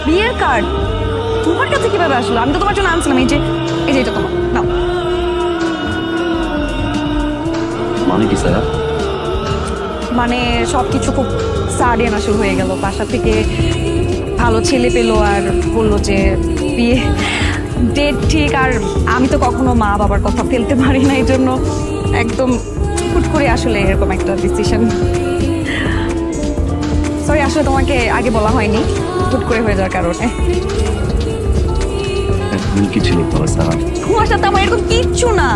বিয়ের কার্ড তোমার কাছে কিভাবে আসলো? আমি তো তোমার জন্য আনছিলাম। এই যে এটা তোমার নাও। মানে কি স্যার? মানে সবকিছু খুব সাডেন আসলে হয়ে গেল। বাসা থেকে ভালো ছেলে পেলো আর বললো যে বিয়ে ডেট ঠিক। আর আমি তো কখনো মা বাবার কথা ফেলতে পারি না, এই জন্য একদম হুট করে আসলে এরকম একটা ডিসিশন। সরি, আসলে তোমাকে আগে বলা হয়নি, হুট করে হয়ে যাওয়ার কারণে। কি ছিল স্যার? তোমার সাথে আমার এরকম কিচ্ছু না,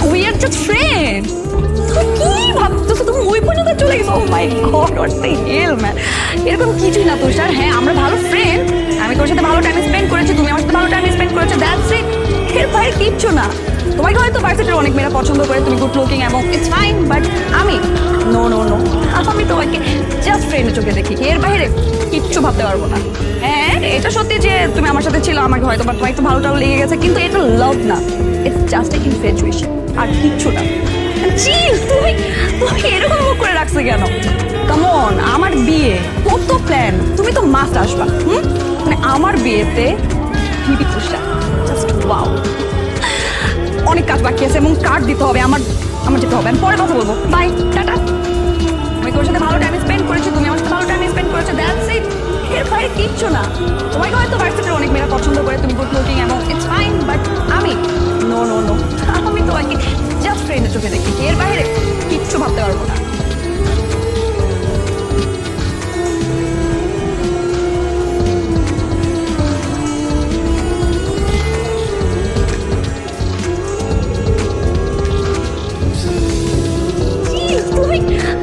উই আর জাস্ট ফ্রেন্ড। কি ভাবতেছো তুমি? ওই পর্যন্ত চলে গেছো? Oh my god, what the hell man. এরকম কিছুই না তুষার। হ্যাঁ, আমরা ভালো ফ্রেন্ড, আমি তোর সাথে ভালো টাইম স্পেন্ড করেছি, তুমি আমার সাথে ভালো টাইম স্পেন্ড করেছো, দ্যাটস ইট। এর বাইরে কিচ্ছু না। তোমাকে হয়তো ভার্সিটির অনেক মেয়েরা পছন্দ করে, তুমি গুড লুকিং এবং ইটস ফাইন, বাট আমি নো নো নো, আমি তোমাকে জাস্ট ফ্রেন্ডের চোখে দেখি, এর বাইরে কিচ্ছু ভাবতে পারবো না। হ্যাঁ, এটা সত্যি যে তুমি আমার সাথে ছিল, আমাকে হয়তো বা তোমার একটু ভালো টালো লেগে গেছে, কিন্তু এটা লাভ না, ইটস জাস্ট এ ইনফ্যাচুয়েশন, আর কিচ্ছু না। চিল, তুমি এরকম মুখ করে রাখছো কেন? কাম অন, আমার বিয়ে, কত প্ল্যান, তুমি তো মাস্ট আসবা। মানে আমার বিয়েতে ভিবি তুষার, জাস্ট ওয়াও। অনেক কাজ বাকি আছে এবং কার্ড দিতে হবে, আমার যেতে হবে। আমি পরে কথা বলবো, বাই, টাটা। আমি তোর সাথে ভালো টাইম স্পেন্ড করেছি, তুমি আমার সাথে ভালো টাইম স্পেন্ড করেছো, দ্যাটস ইট। এর বাইরে কিচ্ছু না। তোমাকে হয়তো ভার্সিটির অনেক মেয়েরা পছন্দ করে, তুমি গুড লুকিং এবং ইটস ফাইন, বাট আমি নো নো নো, আমি তোমাকে জাস্ট ফ্রেন্ডের চোখে দেখি, এর বাইরে কিচ্ছু ভাবতে পারবো না।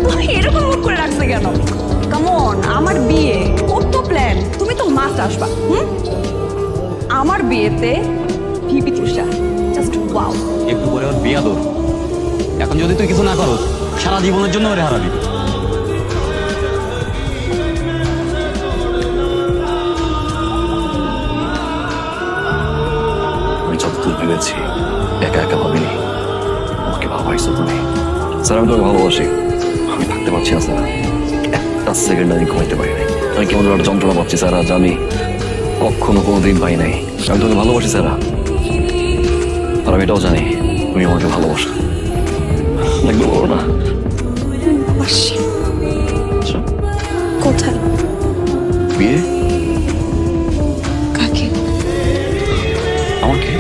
তুমি এরকম মুখ করে রাখছো কেন? কাম অন, আমার বিয়ে, কত প্ল্যান, তুমি তো মাস্ট আসবা। আমার বিয়েতে ভিবি তুষার, জাস্ট ওয়াও। একটু পরে ওর বিয়া তোর, এখন যদি তুই কিছু না করো সারা জীবনের জন্য ওরে হারাবি। আমি যতদূর ভেবেছি একা একা ভাবিনি, ওকে ভাবাইছো তুমি। স্যার, আমি তোমাকে ভালোবাসি, আমি থাকতে পারছি না স্যার, একটা সেকেন্ড আমি ঘুমাইতে পারি নাই। আমি কেমন একটা যন্ত্রণা পাচ্ছি স্যার, আজ আমি কখনো কোনোদিন পাই নাই। আমি তোমাকে ভালোবাসি স্যার, আর আমি এটাও জানি তুমি আমাকে ভালোবাসো। দেখতে পারো না? কোথায় বিয়ে? কাকে? আমাকে?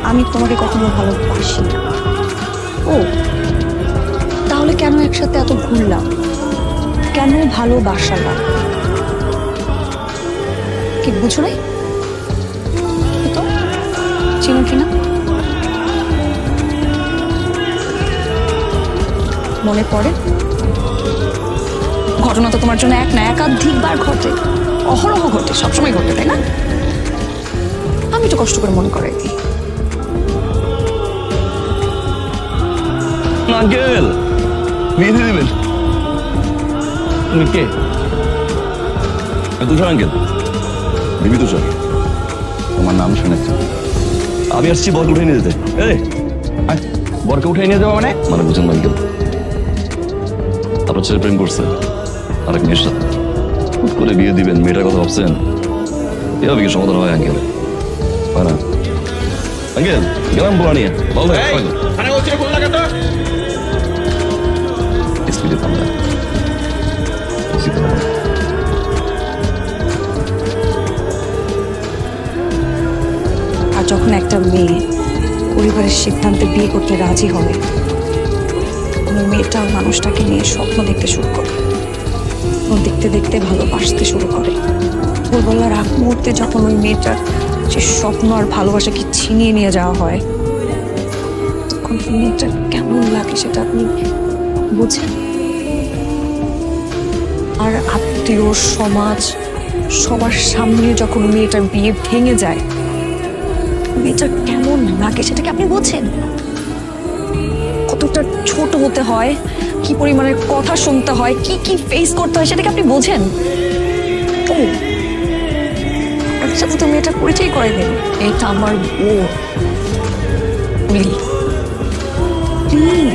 আমি তোমাকে কখনো ভালোবাসি না। ও, তাহলে কেন একসাথে এত ঘুরলাম? কেন ভালোবাসালাম? কি বুঝো নাই? তো চিনো কিনা? মনে পড়ে? ঘটনা তো তোমার জন্য এক না একাধিকবার ঘটে, অহরহ ঘটে, সবসময় ঘটে, তাই না? আমি তো কষ্ট করে মনে করাই দিই। আঙ্কেল, বিয়ে দিয়ে দিবেন? তুমি কে? তুষার আঙ্কেল, বিবি তুষার। তোমার নাম শুনেছি। আমি আসছি বরকে উঠে নিয়ে যেতে। বরকে উঠে নিয়ে যাবো মানে বুঝুন না আঙ্কেল, আপনার ছেলে প্রেম করছে আরেক মেয়ের সাথে, হুট করে বিয়ে দিবেন, মেয়েটার কথা ভাবছেন? এভাবে কি সমাধান হয় আঙ্কেল? হয় না আঙ্কেল? গেলাম বলা নিয়ে, ভালো স্পিডে থামলা। আর যখন একটা মেয়ে পরিবারের সিদ্ধান্তে বিয়ে করতে রাজি হবে, ওই মেয়েটা মানুষটাকে নিয়ে স্বপ্ন দেখতে শুরু করে, দেখতে দেখতে ভালোবাসতে শুরু করে। ভোরবেলার আগ মুহূর্তে যখন ওই মেয়েটার যে স্বপ্ন আর ভালোবাসাকে ছিনিয়ে নিয়ে যাওয়া হয়, তখন মেয়েটা কেমন লাগে সেটা আপনি বুঝেন? আর আত্মীয় সমাজ সবার সামনে যখন মেয়েটার বিয়ে ভেঙে যায়, মেয়েটা কেমন লাগে সেটা কি আপনি বোঝেন? কতটা ছোট হতে হয়, কি পরিমাণের কথা শুনতে হয়, কি কি ফেস করতে হয়, সেটা কি আপনি বোঝেন? ও, সাথে তো মেয়েটা পরিচয় করে দিন, এটা আমার বউ। Please please